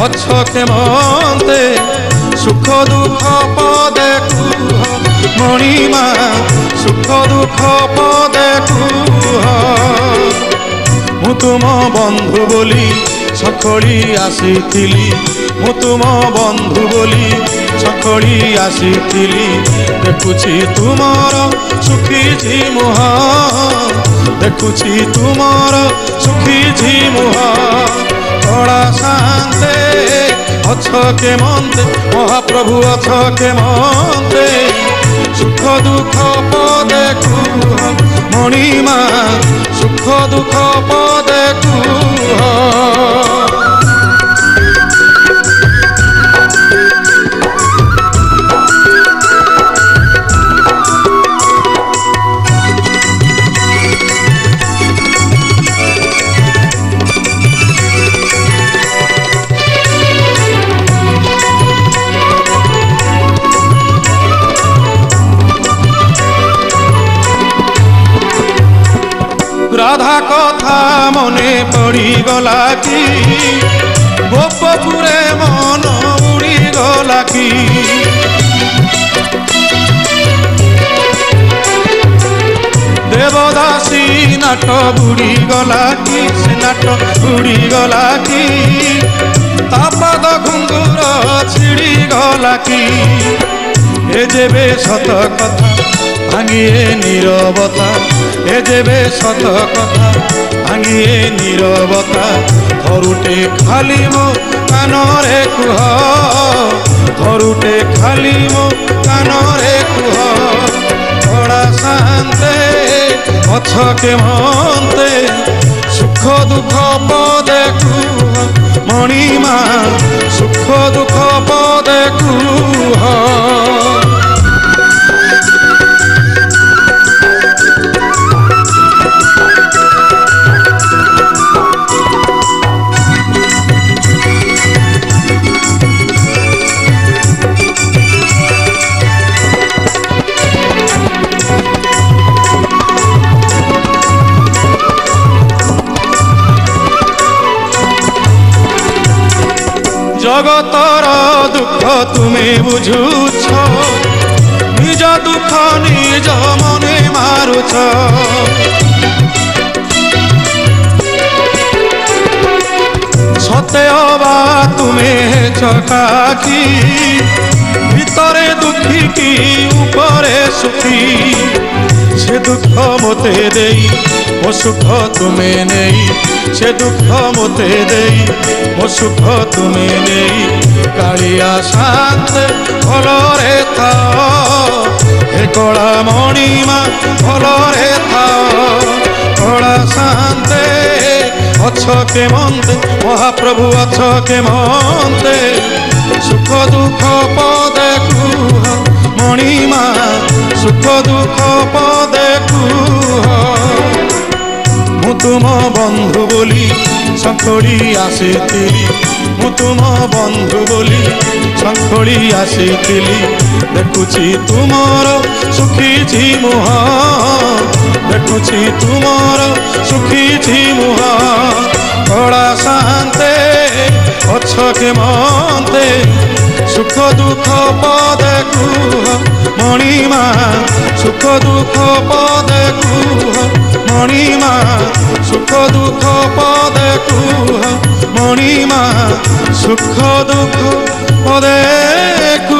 ଅଛ କେମନ୍ତେ ସୁଖ ଦୁଃଖ ପଦେ କୁହ ମଣିମା ସୁଖ ଦୁଃଖ ପଦେ କୁହ। ମୁଁ ତୁମ ବନ୍ଧୁ ବୋଲି ସଖଳି ଆସିଥିଲି, ମୁଁ ତୁମ ବନ୍ଧୁ ବୋଲି ସଖଳି ଆସିଥିଲି। ଦେଖୁଛି ତୁମର ଶୁଖିଛି ମୁହଁ, ଦେଖୁଛି ତୁମର ଶୁଖିଛି ମୁହଁ। କଳା ଶାନ୍ତେ ଅଛ କେମନ୍ତେ ମହାପ୍ରଭୁ ଅଛ କେମନ୍ତେ ସୁଖ ଦୁଃଖ ପଦେ କୁହ ମଣିମା ସୁଖ ଦୁଃଖ ପଦେ କୁହ। রাধা কথা মনে পড়িগলা কি গোপপুরে মন উড়িগলা কি। দেবদাসী নাট বুড়িগলা কি সে নাট বুড়িগলা কি। তা পাদ ঘুঙ্গুর ছিড়িগলা কি। এ যেবে সত কথা ভাঙিয়ে নীরবতা, এ যেবে সত কথা ভাঙিয়ে নীরবতা। ধরুটে খালি মো কানরে কুহ, ধরুটে খালি মো কানরে কুহ। কড়া শান্তে অছ কেমন্তে সুখ দুঃখ পদে কুহ মণিমা সুখ দুঃখ পদে কুহ। জগতর দুঃখ তুমি বুঝুছ, নিজ দুঃখ নিজ মনে মারুছ। সতে অবা তুমি চকাকি, ভিতরে দুঃখী কি উপরে সুখী। সে দুঃখ মতে দেই ও সুখ তুমি নেই, সে দুঃখ মতে দেই ও সুখ তুমি নেই। কাଳିଆ শান্তে ভলরে থাও, হে কଳା মণিমা ভলরে থাও। কଳା শান্তে অছ কেমন্তে মহাপ্রভু অছ কেমন্তে সুখ দুঃখ পদে কুহ মণিমা সুখ দুঃখ পদে কুহ। ମୁଁ ତୁମ ବନ୍ଧୁ ବୋଲି ସଖଳି ଆସିଥିଲି, ମୁଁ ତୁମ ବନ୍ଧୁ ବୋଲି ସଖଳି ଆସିଥିଲି। ଦେଖୁଛି ତୁମର ଶୁଖିଛି ମୁହଁ, ଦେଖୁଛି ତୁମର ଶୁଖିଛି ମୁହଁ। କଳା ଶାନ୍ତେ ଅଛ କେମନ୍ତେ ସୁଖ ଦୁଃଖ ପଦେ କୁହ ମଣିମା ସୁଖ ଦୁଃଖ ପଦେ କୁହ ମଣିମା ସୁଖ ଦୁଃଖ ପଦେ କୁହ ମଣିମା ସୁଖ ଦୁଃଖ ପଦେ କୁହ।